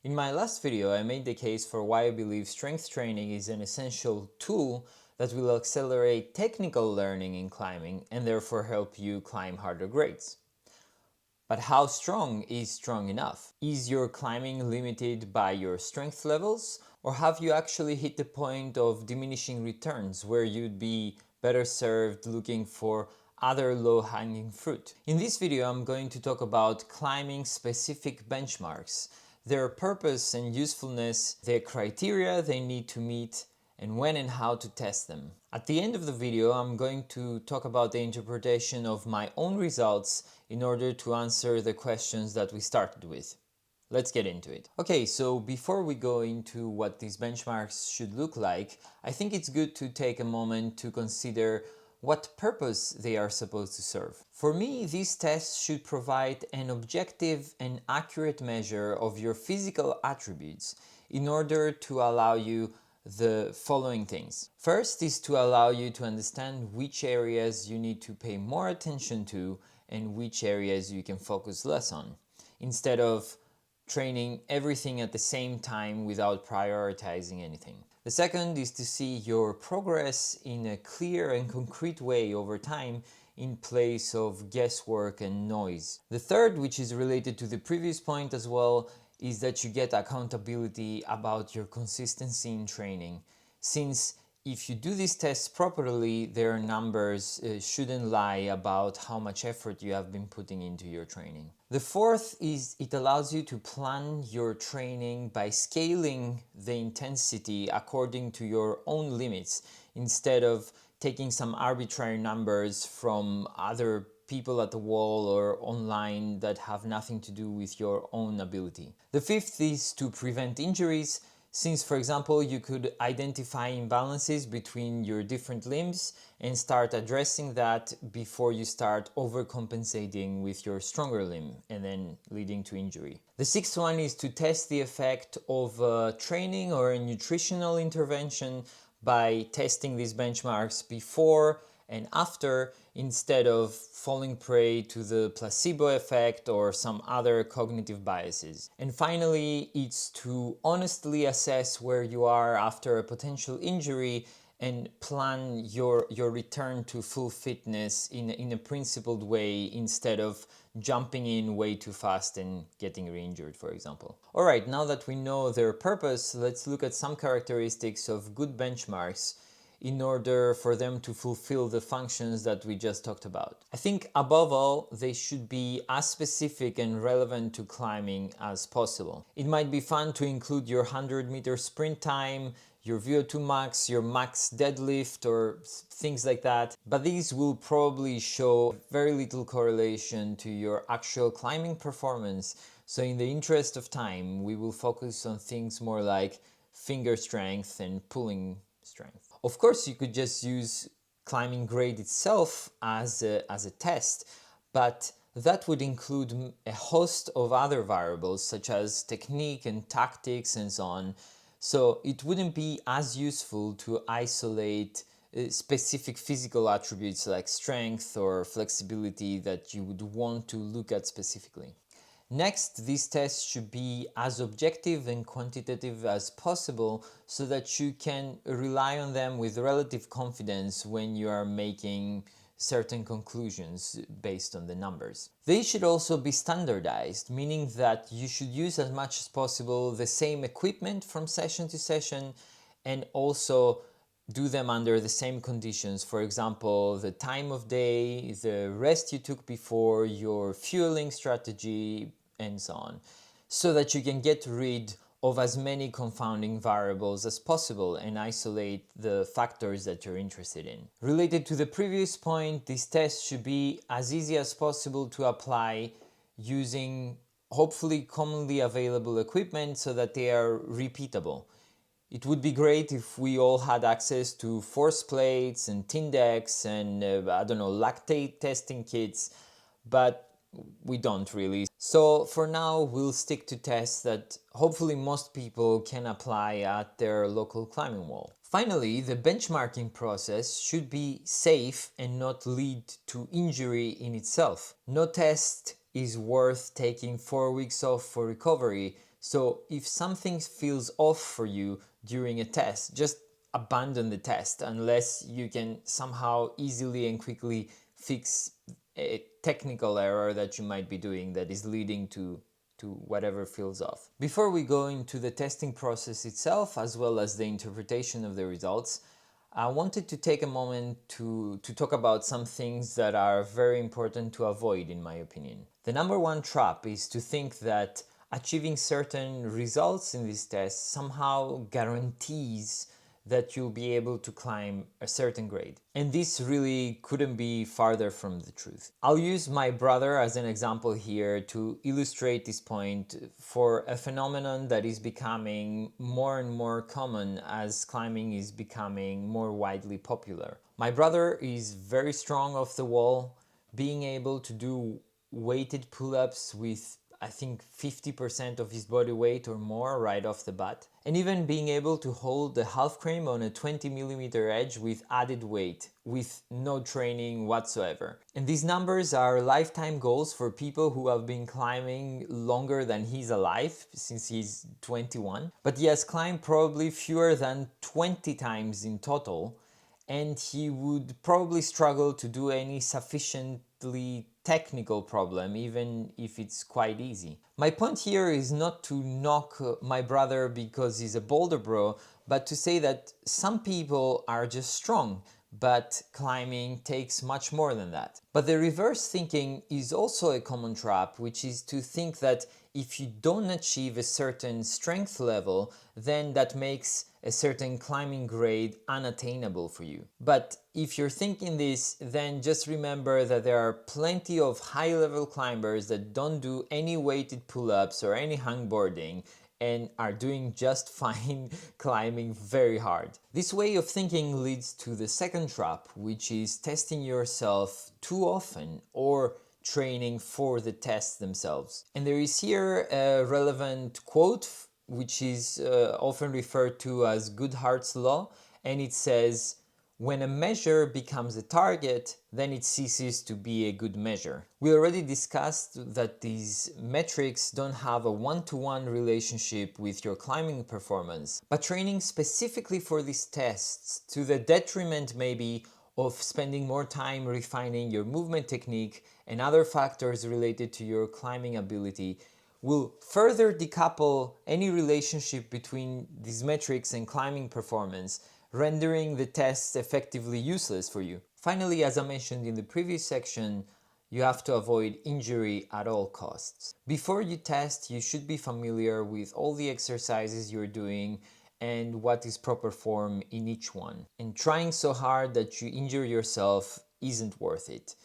In my last video, I made the case for why I believe strength training is an essential tool that will accelerate technical learning in climbing and therefore help you climb harder grades. But how strong is strong enough? Is your climbing limited by your strength levels, or have you actually hit the point of diminishing returns where you'd be better served looking for other low-hanging fruit? In this video, I'm going to talk about climbing specific benchmarks, their purpose and usefulness, their criteria they need to meet, and when and how to test them. At the end of the video, I'm going to talk about the interpretation of my own results in order to answer the questions that we started with. Let's get into it. Okay, so before we go into what these benchmarks should look like, I think it's good to take a moment to consider what purpose they are supposed to serve. For me, these tests should provide an objective and accurate measure of your physical attributes in order to allow you the following things. First is to allow you to understand which areas you need to pay more attention to and which areas you can focus less on, instead of training everything at the same time without prioritizing anything. The second is to see your progress in a clear and concrete way over time in place of guesswork and noise. The third, which is related to the previous point as well, is that you get accountability about your consistency in training, since if you do these tests properly, their numbers shouldn't lie about how much effort you have been putting into your training. The fourth is it allows you to plan your training by scaling the intensity according to your own limits, instead of taking some arbitrary numbers from other people at the wall or online that have nothing to do with your own ability. The fifth is to prevent injuries, since, for example, you could identify imbalances between your different limbs and start addressing that before you start overcompensating with your stronger limb and then leading to injury. The sixth one is to test the effect of training or a nutritional intervention by testing these benchmarks before and after, instead of falling prey to the placebo effect or some other cognitive biases. And finally, it's to honestly assess where you are after a potential injury and plan your return to full fitness in a principled way, instead of jumping in way too fast and getting re-injured, for example. Alright, now that we know their purpose, let's look at some characteristics of good benchmarks in order for them to fulfill the functions that we just talked about. I think above all, they should be as specific and relevant to climbing as possible. It might be fun to include your 100-meter sprint time, your VO2 max, your max deadlift, or things like that, but these will probably show very little correlation to your actual climbing performance. So in the interest of time, we will focus on things more like finger strength and pulling strength. Of course, you could just use climbing grade itself as a test, but that would include a host of other variables such as technique and tactics and so on. So it wouldn't be as useful to isolate specific physical attributes like strength or flexibility that you would want to look at specifically. Next, these tests should be as objective and quantitative as possible so that you can rely on them with relative confidence when you are making certain conclusions based on the numbers. They should also be standardized, meaning that you should use as much as possible the same equipment from session to session and also do them under the same conditions. For example, the time of day, the rest you took before, your fueling strategy, and so on, so that you can get rid of as many confounding variables as possible and isolate the factors that you're interested in. Related to the previous point, these tests should be as easy as possible to apply using hopefully commonly available equipment so that they are repeatable. It would be great if we all had access to force plates and Tindex and lactate testing kits, but we don't really. So for now, we'll stick to tests that hopefully most people can apply at their local climbing wall. Finally, the benchmarking process should be safe and not lead to injury in itself. No test is worth taking 4 weeks off for recovery So if something feels off for you during a test, just abandon the test unless you can somehow easily and quickly fix a technical error that you might be doing that is leading to whatever feels off. Before we go into the testing process itself, as well as the interpretation of the results, I wanted to take a moment to talk about some things that are very important to avoid, in my opinion. The number one trap is to think that achieving certain results in this test somehow guarantees that you'll be able to climb a certain grade. And this really couldn't be farther from the truth. I'll use my brother as an example here to illustrate this point for a phenomenon that is becoming more and more common as climbing is becoming more widely popular. My brother is very strong off the wall, being able to do weighted pull-ups with I think 50% of his body weight or more right off the bat. And even being able to hold the half crane on a 20mm edge with added weight, with no training whatsoever. And these numbers are lifetime goals for people who have been climbing longer than he's alive, since he's 21. But he has climbed probably fewer than 20 times in total, and he would probably struggle to do any sufficiently technical problem, even if it's quite easy. My point here is not to knock my brother because he's a boulder bro, but to say that some people are just strong, but climbing takes much more than that. But the reverse thinking is also a common trap, which is to think that if you don't achieve a certain strength level, then that makes a certain climbing grade unattainable for you. But if you're thinking this, then just remember that there are plenty of high-level climbers that don't do any weighted pull-ups or any hangboarding and are doing just fine climbing very hard. This way of thinking leads to the second trap, which is testing yourself too often or training for the tests themselves. And there is here a relevant quote which is often referred to as Goodhart's law, and it says, "When a measure becomes a target, then it ceases to be a good measure." We already discussed that these metrics don't have a one-to-one relationship with your climbing performance, but training specifically for these tests, to the detriment maybe of spending more time refining your movement technique and other factors related to your climbing ability, will further decouple any relationship between these metrics and climbing performance, rendering the tests effectively useless for you. Finally, as I mentioned in the previous section, you have to avoid injury at all costs. Before you test, you should be familiar with all the exercises you're doing and what is proper form in each one. And trying so hard that you injure yourself isn't worth it.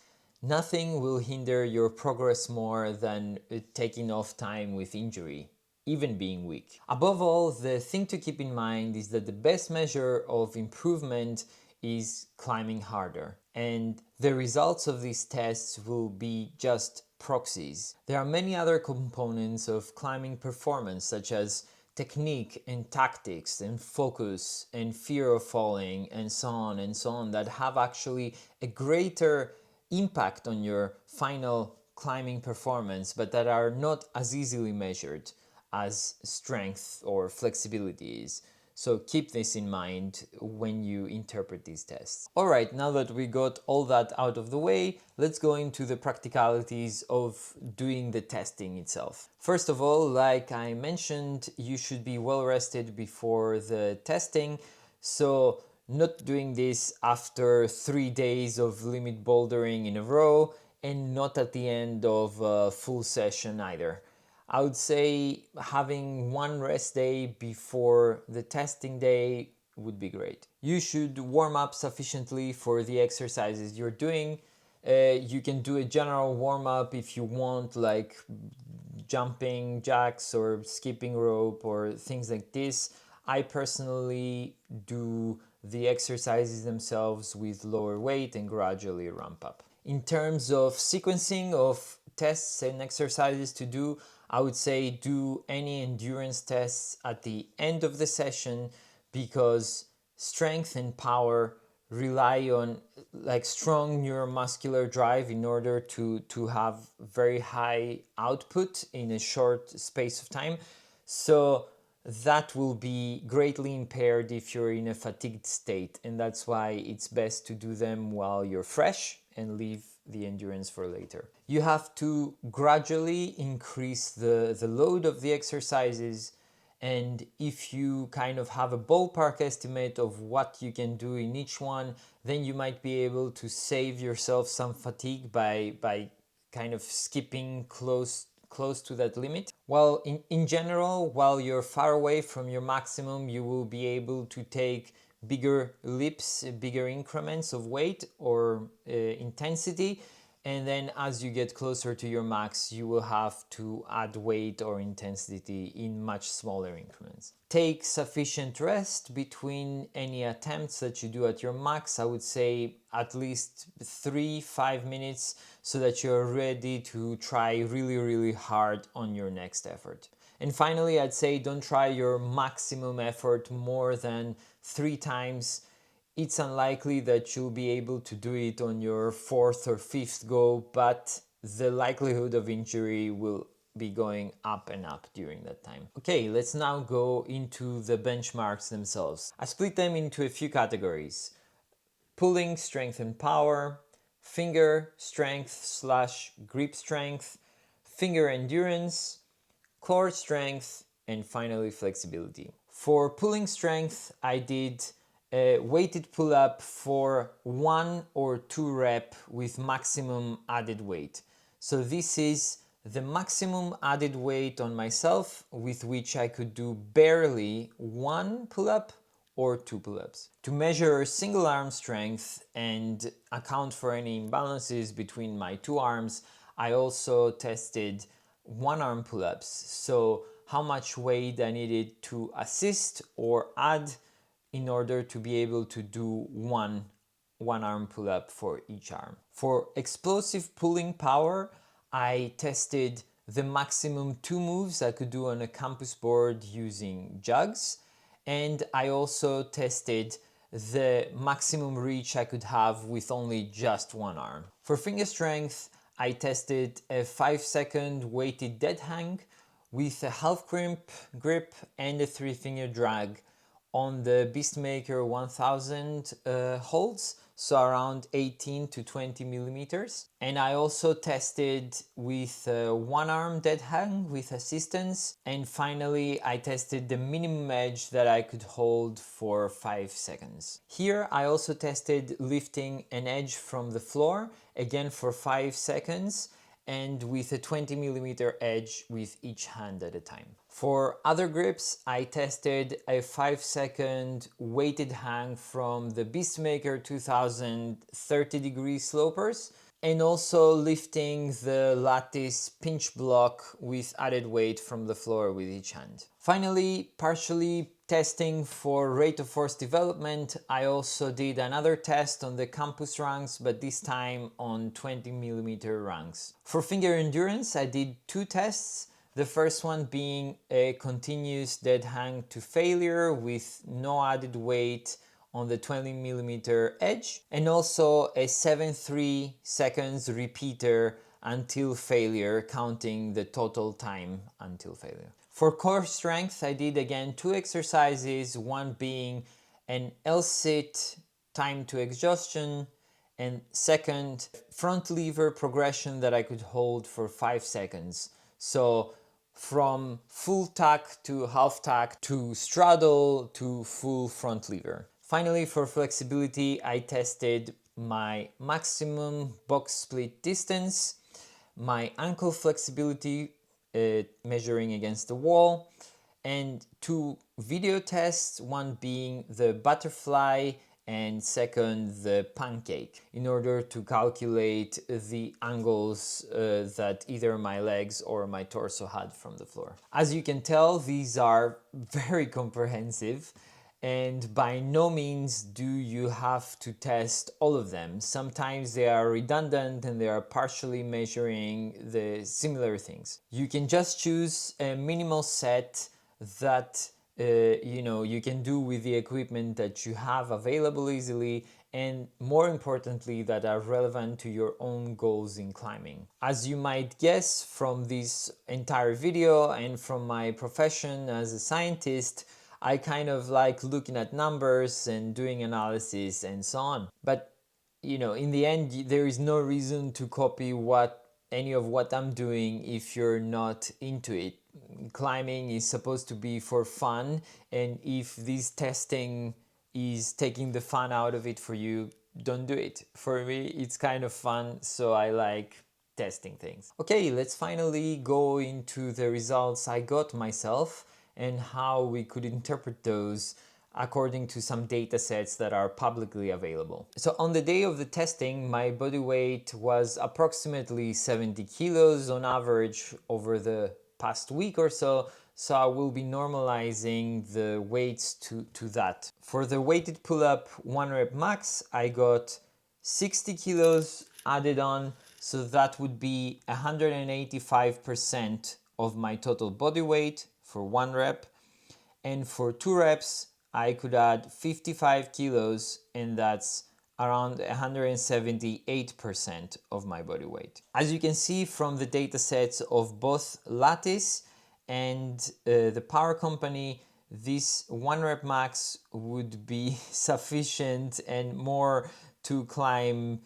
Nothing will hinder your progress more than taking off time with injury, even being weak. Above all, the thing to keep in mind is that the best measure of improvement is climbing harder, and the results of these tests will be just proxies. There are many other components of climbing performance, such as technique and tactics and focus and fear of falling and so on, that have actually a greater impact on your final climbing performance, but that are not as easily measured as strength or flexibility is. So keep this in mind when you interpret these tests. Alright, now that we got all that out of the way, let's go into the practicalities of doing the testing itself. First of all, like I mentioned, you should be well rested before the testing, so not doing this after 3 days of limit bouldering in a row, and not at the end of a full session either. I would say having one rest day before the testing day would be great. You should warm up sufficiently for the exercises you're doing. You can do a general warm up if you want, like jumping jacks or skipping rope or things like this. I personally do the exercises themselves with lower weight and gradually ramp up. In terms of sequencing of tests and exercises to do, I would say do any endurance tests at the end of the session, because strength and power rely on strong neuromuscular drive in order to have very high output in a short space of time. So that will be greatly impaired if you're in a fatigued state, and that's why it's best to do them while you're fresh and leave the endurance for later. You have to gradually increase the load of the exercises, and if you kind of have a ballpark estimate of what you can do in each one, then you might be able to save yourself some fatigue by kind of skipping close to that limit. While in general, while you're far away from your maximum, you will be able to take bigger leaps, bigger increments of weight or intensity. And then as you get closer to your max, you will have to add weight or intensity in much smaller increments. Take sufficient rest between any attempts that you do at your max. I would say at least 3-5 minutes so that you're ready to try really hard on your next effort. And finally, I'd say don't try your maximum effort more than 3 times. It's unlikely that you'll be able to do it on your 4th or 5th go, but the likelihood of injury will be going up and up during that time. Okay, let's now go into the benchmarks themselves. I split them into a few categories: pulling strength and power, finger strength / grip strength, finger endurance, core strength, and finally flexibility. For pulling strength, I did a weighted pull-up for 1 or 2 rep with maximum added weight. So this is the maximum added weight on myself with which I could do barely 1 pull-up or 2 pull-ups. To measure single arm strength and account for any imbalances between my 2 arms, I also tested 1 arm pull-ups. So how much weight I needed to assist or add in order to be able to do one arm pull-up for each arm. For explosive pulling power, I tested the maximum 2 moves I could do on a campus board using jugs, and I also tested the maximum reach I could have with only just 1 arm. For finger strength, I tested a 5-second weighted dead hang with a half grip and a 3-finger drag on the Beastmaker 1000 holds, so around 18 to 20 millimeters. And I also tested with 1 arm dead hang with assistance. And finally, I tested the minimum edge that I could hold for 5 seconds. Here, I also tested lifting an edge from the floor, again for 5 seconds, and with a 20 millimeter edge with each hand at a time. For other grips, I tested a 5-second weighted hang from the Beastmaker 2000 30-degree slopers, and also lifting the lattice pinch block with added weight from the floor with each hand. Finally, partially testing for rate of force development, I also did another test on the campus rungs, but this time on 20 millimeter rungs. For finger endurance, I did 2 tests. The first one being a continuous dead hang to failure with no added weight on the 20 millimeter edge, and also a 7-3 seconds repeater until failure, counting the total time until failure. For core strength, I did again 2 exercises, one being an L-sit time to exhaustion, and second, front lever progression that I could hold for 5 seconds. So from full tack to half tack to straddle to full front lever. Finally, for flexibility, I tested my maximum box split distance, my ankle flexibility measuring against the wall, and 2 video tests, one being the butterfly and second the pancake, in order to calculate the angles that either my legs or my torso had from the floor. As you can tell, these are very comprehensive, and by no means do you have to test all of them. Sometimes they are redundant and they are partially measuring the similar things. You can just choose a minimal set that you can do with the equipment that you have available easily, and more importantly, that are relevant to your own goals in climbing. As you might guess from this entire video and from my profession as a scientist, I kind of like looking at numbers and doing analysis and so on. But in the end, there is no reason to copy any of what I'm doing if you're not into it. Climbing is supposed to be for fun, and if this testing is taking the fun out of it for you, don't do it. For me, it's kind of fun, so I like testing things. Okay, let's finally go into the results I got myself and how we could interpret those according to some data sets that are publicly available. So on the day of the testing, my body weight was approximately 70 kilos on average over the past week or so. So I will be normalizing the weights to that. For the weighted pull-up 1 rep max, I got 60 kilos added on. So that would be 185% of my total body weight for 1 rep. And for 2 reps, I could add 55 kilos, and that's around 178% of my body weight. As you can see from the data sets of both Lattice and the Power Company, this 1 rep max would be sufficient and more to climb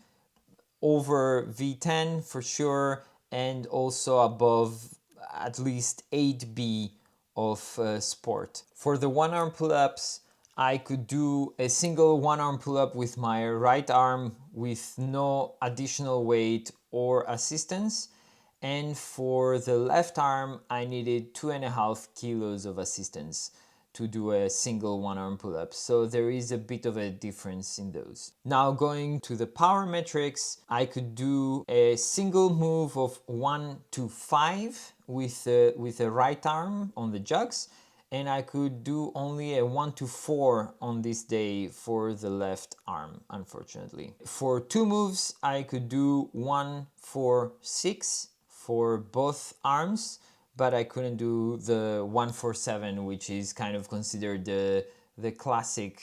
over V10 for sure, and also above at least 8B of sport. For the 1-arm pull-ups, I could do a single 1-arm pull-up with my right arm with no additional weight or assistance. And for the left arm, I needed 2.5 kilos of assistance to do a single 1-arm pull-up. So there is a bit of a difference in those. Now going to the power metrics, I could do a single move of 1 to 5 with the right arm on the jugs, and I could do only a 1 to 4 on this day for the left arm, unfortunately. For 2 moves, I could do 1, 4, 6 for both arms, but I couldn't do the 147, which is kind of considered the classic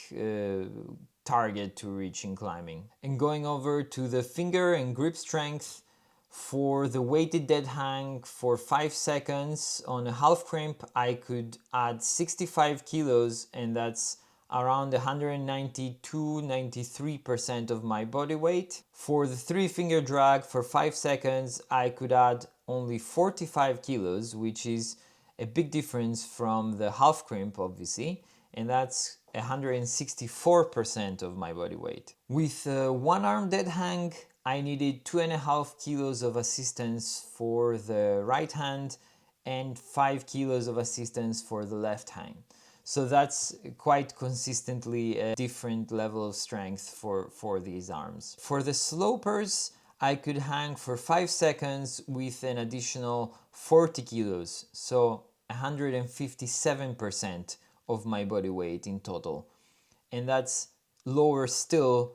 target to reach in climbing. And going over to the finger and grip strength, for the weighted dead hang for 5 seconds on a half crimp, I could add 65 kilos, and that's around 192-93% of my body weight. For the 3-finger drag for 5 seconds, I could add only 45 kilos, which is a big difference from the half crimp, obviously, and that's 164% of my body weight. With 1-arm dead hang, I needed 2.5 kilos of assistance for the right hand and 5 kilos of assistance for the left hand. So that's quite consistently a different level of strength for these arms. For the slopers, I could hang for 5 seconds with an additional 40 kilos, so 157% of my body weight in total. And that's lower still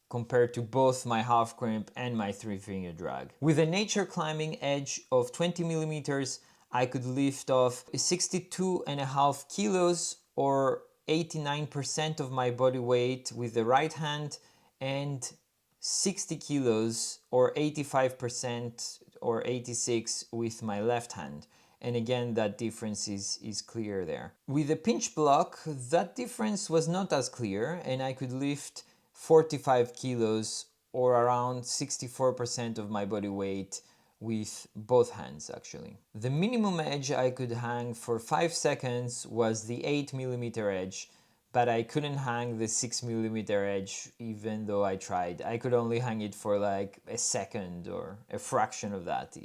compared to both my half crimp and my 3-finger drag. With a nature climbing edge of 20 millimeters, I could lift off 62.5 kilos or 89% of my body weight with the right hand, and 60 kilos or 85% or 86 with my left hand. And again, that difference is clear there. With the pinch block, that difference was not as clear, and I could lift 45 kilos or around 64% of my body weight with both hands actually. The minimum edge I could hang for 5 seconds was the 8 millimeter edge, but I couldn't hang the 6 millimeter edge even though I tried. I could only hang it for like a second or a fraction of that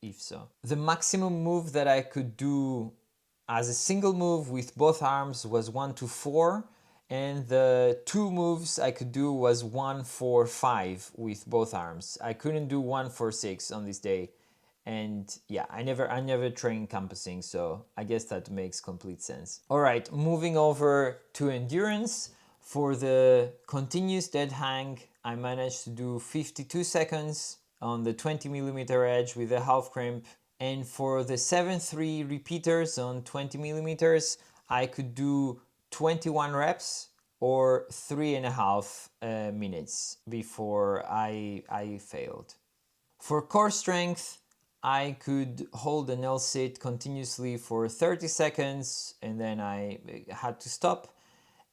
if so. The maximum move that I could do as a single move with both arms was 1 to 4, and the 2 moves I could do was 1, 4, 5 with both arms. I couldn't do 1, 4, 6 on this day. And yeah, I never trained compassing, so I guess that makes complete sense. All right, moving over to endurance. For the continuous dead hang, I managed to do 52 seconds on the 20 millimeter edge with a half crimp. And for the 7-3 repeaters on 20 millimeters, I could do 21 reps or 3.5 minutes before I failed. For core strength, I could hold an L sit continuously for 30 seconds and then I had to stop.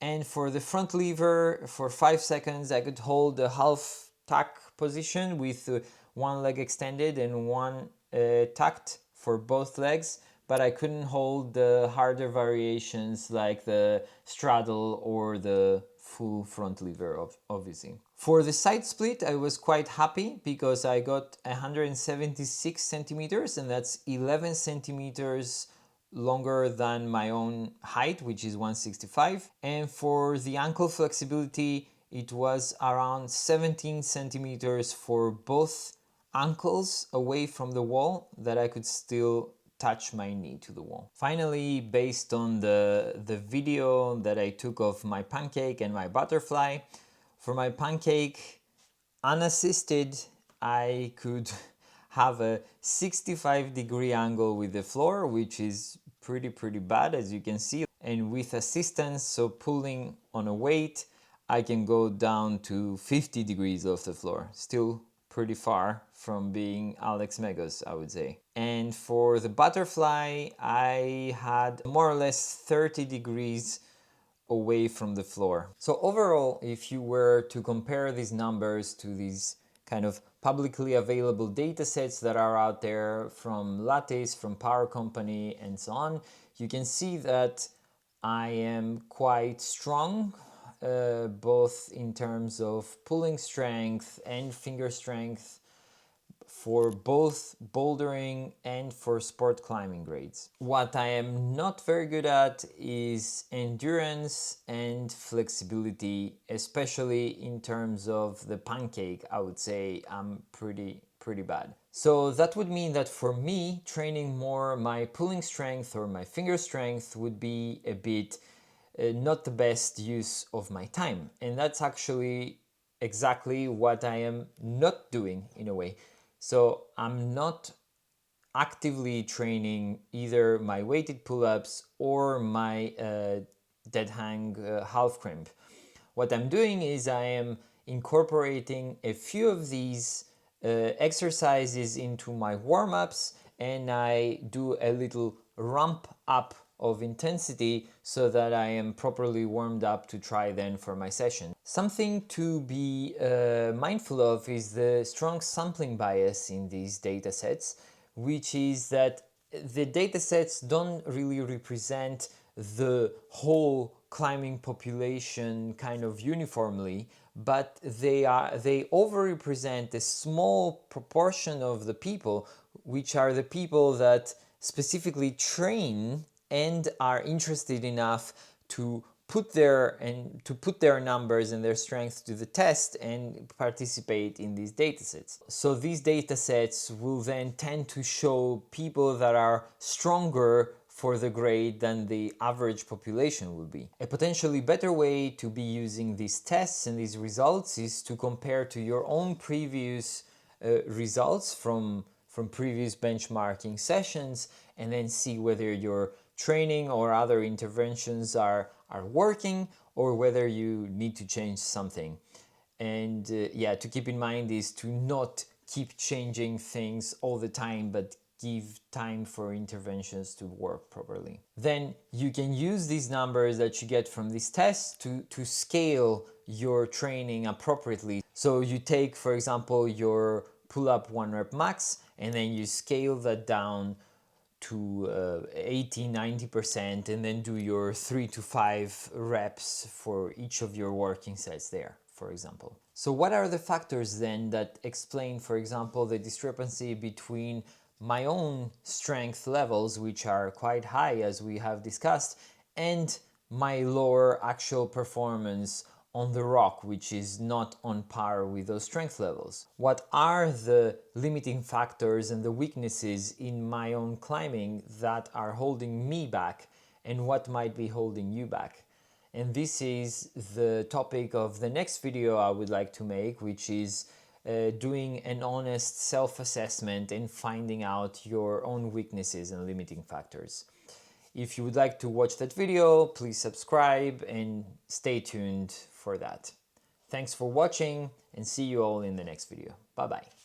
And for the front lever, for 5 seconds, I could hold a half tack position with one leg extended and one tucked for both legs, but I couldn't hold the harder variations like the straddle or the full front lever, obviously. For the side split, I was quite happy because I got 176 centimeters, and that's 11 centimeters longer than my own height, which is 165. And for the ankle flexibility, it was around 17 centimeters for both ankles away from the wall that I could still touch my knee to the wall. Finally, based on the video that I took of my pancake and my butterfly, for my pancake, unassisted, I could have a 65-degree angle with the floor, which is pretty bad, as you can see. And with assistance, so pulling on a weight, I can go down to 50 degrees off the floor. Still pretty far from being Alex Megos, I would say. And for the butterfly, I had more or less 30 degrees away from the floor. So overall, if you were to compare these numbers to these kind of publicly available data sets that are out there from Lattice, from Power Company, and so on, you can see that I am quite strong, both in terms of pulling strength and finger strength for both bouldering and for sport climbing grades. What I am not very good at is endurance and flexibility, especially in terms of the pancake. I would say I'm pretty bad. So that would mean that for me, training more my pulling strength or my finger strength would be a bit not the best use of my time. And that's actually exactly what I am not doing in a way. So I'm not actively training either my weighted pull-ups or my dead hang half crimp. What I'm doing is I am incorporating a few of these exercises into my warm-ups, and I do a little ramp up of intensity so that I am properly warmed up to try then for my session. Something to be mindful of is the strong sampling bias in these data sets, which is that the data sets don't really represent the whole climbing population kind of uniformly, but they overrepresent a small proportion of the people, which are the people that specifically train and are interested enough to put their numbers and their strength to the test and participate in these datasets. So these datasets will then tend to show people that are stronger for the grade than the average population will be. A potentially better way to be using these tests and these results is to compare to your own previous results from previous benchmarking sessions, and then see whether your training or other interventions are working or whether you need to change something. And yeah, to keep in mind is to not keep changing things all the time, but give time for interventions to work properly. Then you can use these numbers that you get from these tests to scale your training appropriately. So you take, for example, your pull-up 1 rep max, and then you scale that down to 80-90%, and then do your 3 to 5 reps for each of your working sets there, for example. So what are the factors then that explain, for example, the discrepancy between my own strength levels, which are quite high as we have discussed, and my lower actual performance on the rock, which is not on par with those strength levels? What are the limiting factors and the weaknesses in my own climbing that are holding me back, and what might be holding you back? And this is the topic of the next video I would like to make, which is doing an honest self-assessment and finding out your own weaknesses and limiting factors. If you would like to watch that video, please subscribe and stay tuned for that. Thanks for watching and see you all in the next video. Bye bye.